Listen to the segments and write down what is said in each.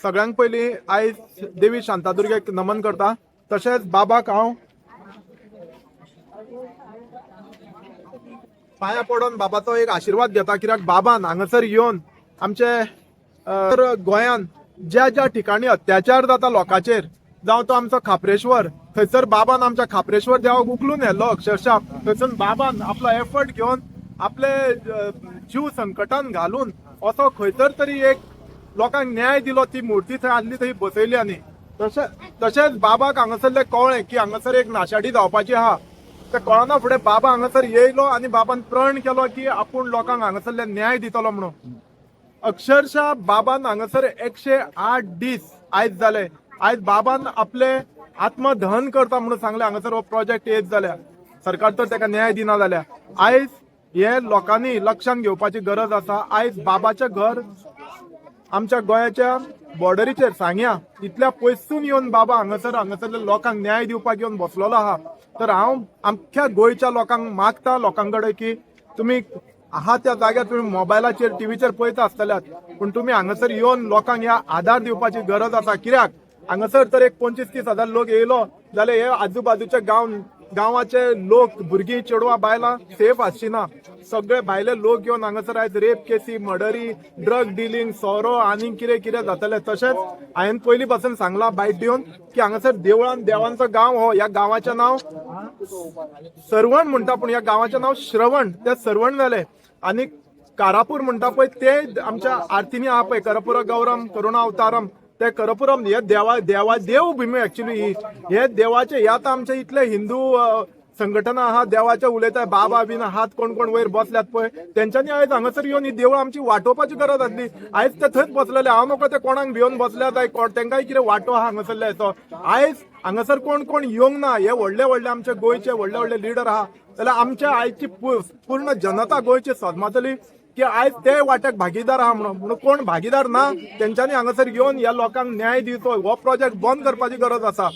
सगळ्यांक पयलीं आयज देवी शांतादुर्गेक नमन करता। तशेंच बाबाक हांव पांयां पडोन बाबाचो एक आशिर्वाद घेता, कित्याक बाबान हांगासर येवन आमचे गोंयान ज्या ज्या ठिकाणी अत्याचार जाता लोकांचेर, जावं तो आमचो खापरेश्वर, थंयसर बाबान आमच्या खापरेश्वर देवाक उखलून व्हेल्लो अक्षरशः। थंयसून बाबान आपलो एफर्ट घेवन आपले जीव संकटान घालून असो खंयतर तरी एक लोकांक न्याय दिलो। ती मूर्ती थंय आसली थंय बसयली आनी तशेंच बाबाक हांगासरलें कळ्ळें की हांगासर एक नाशाडी जावपाची आहा। ते कळना फुडें बाबा हांगासर येयलो आनी बाबान प्रण केलो की आपूण लोकांक हांगासरले न्याय दितलो म्हणून। अक्षरशः बाबान हांगासर 108 दीस आयज जाले। आयज बाबान आपले आत्मदहन करता म्हणून सांगले। हांगासर हो प्रोजेक्ट येत जाल्यार सरकार तर ताका न्याय दिना जाल्यार आयज हे लोकांनी लक्षांत घेवपाची गरज आसा। आयज बाबाचें घर आमच्या गोंयाच्या बॉर्डरीचेर सांग्या इतल्या पयसून येवन बाबा हांगासरल्या लोकांक न्याय दिवपाक येवन बसलेलो आहा। तर हांव आख्ख्या गोंयच्या लोकांक मागता लोकांकडे की तुमी आहा त्या जाग्यार तुम्ही मोबायलाचेर टीव्हीचेर पळयता आसतल्यात, पूण तुमी हांगासर येवन लोकांक ह्या आधार दिवपाची गरज आसा। कित्याक हांगासर तर एक 25-30 हजार लोक येयलो जाल्यार हे आजूबाजूचे गांवाचे लोक, भुरगीं, चेडवां, बायलां सेफ आसची ना। सगळे भायले लोक येवन हांगासर आयज रेप केसी, मर्डरी, ड्रग डिलिंग, सोरो आनी कितें कितें जातलें। तशेंच हांवें पयलीं पासून सांगलां बायट दिवन की हांगासर देवळान देवांचो गांव हो, ह्या गांवाचें नांव सरवण म्हणटा, पूण ह्या गांवाचें नांव श्रवण, तें सरवण जालें। आनी कारापूर म्हणटा पळय ते आमच्या आरतीनी आहा पळय, करपुरा गौरम करुणा अवतारम, ते करपुरम हे देव भुमी एक्चुअली ही हे देवाचे हे आतां आमचे इतले हिंदू संघटना आहा देवाचे उलयताय, बाबा बीन हात कोण कोण वयर बसल्यात पळय, तेंच्यांनी आयज हांगासर येवन ही देवळां आमची वाटोवपाची गरज आसली। आयज ते थंयच बसलेले, हांव नकळो ते कोणाक भिवन बसल्यात काय तेंकाय कितें वाटो आहा हांगासरले हेचो। आयज हांगासर कोण कोण येवंक ना, हे व्हडले व्हडले आमचे गोंयचे व्हडले व्हडले लिडर आहा, जाल्यार आमच्या आयची पूर्ण जनता गोंयची सदमातली की आयज ते वाट्याक भागीदार आहा म्हणून कोण भागीदार ना तेंच्यांनी हांगासर येवन ह्या लोकांक न्याय दिवचो, हो प्रोजेक्ट बंद करपाची गरज आसा।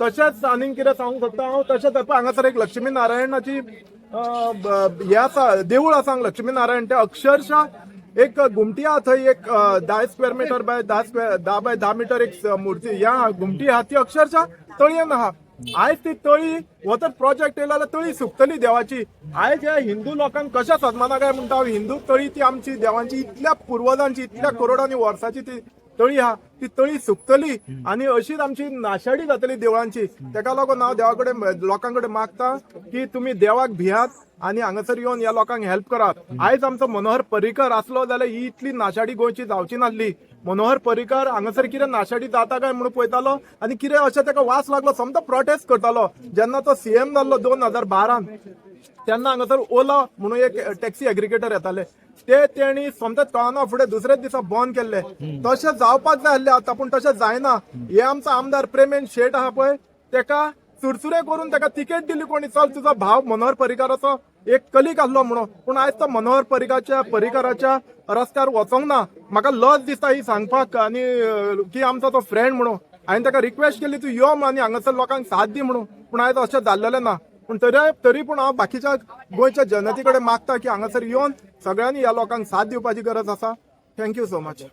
तशेंच आनीक कितें सांगूंक सोदता हांव, तशेंच हांगासर एक लक्ष्मी नारायणाची हे आसा, देवूळ आसा लक्ष्मी नारायण। ते अक्षरशः एक घुमटी आहा थंय, एक 10 square metre by 10 by 10 metre एक मूर्ती ह्या घुमटी आहा, ती अक्षरशः तळयेन आहा। आयज ती तळी हो तर प्रोजेक्ट येयलो जाल्यार तळी सुकतली देवाची। आयज ह्या हिंदू लोकांक कशा सदमाना काय म्हणटा, हिंदू तळी ती आमची देवांची इतल्या पुर्वजांची इतल्या करोडांनी वर्सांची ती तळी आहा, ती तळी सुकतली आनी अशीच आमची नाशाडी जातली देवळांची। तेका लागून हांव देवा कडेन लोकांकडे मागता की तुमी देवाक भियात आनी हांगासर येवन ह्या लोकांक हेल्प करात। आयज आमचो मनोहर पर्रीकर आसलो जाल्यार ही इतली नाशाडी गोंयची जावची नासली। मनोहर पर्रीकर हांगासर कितें नाशाडी जाता काय म्हणून पळयतालो आनी कितें अशें ताका वास लागलो समजा प्रोटेस्ट करतालो। जेन्ना तो सीएम जाल्लो 2012 तेन्ना हांगासर ओला म्हणून एक टॅक्सी एग्रिगेटर येताले, ते तेणी समजाच कळना फुडें दुसऱ्याच दिसा बंद केल्ले। तशें जावपाक जाय आसलें आतां, पूण तशें जायना। हे आमचो आमदार प्रेमेन शेट आहा पळय, तेका सुरसुरे करून ताका तिकेट दिली कोणी, चल तुजो भाव मनोहर पर्रीकराचो एक कलीग आसलो म्हणून, पूण आयज तो मनोहर पर्रीकराच्या रस्त्यार वचोंक ना। म्हाका लज दिसता ही सांगपाक आनी की आमचो तो फ्रेंड म्हणून। हांवें ताका रिक्वेस्ट केली तूं यो आनी हांगासर लोकांक साथ दी म्हणून, पूण आयज अशें जाल्लेलें ना। पूण तरी पूण हांव बाकीच्या गोंयच्या जनते कडेन मागता की हांगासर येवन सगळ्यांनी ह्या लोकांक साथ दिवपाची गरज आसा। Thank you so much.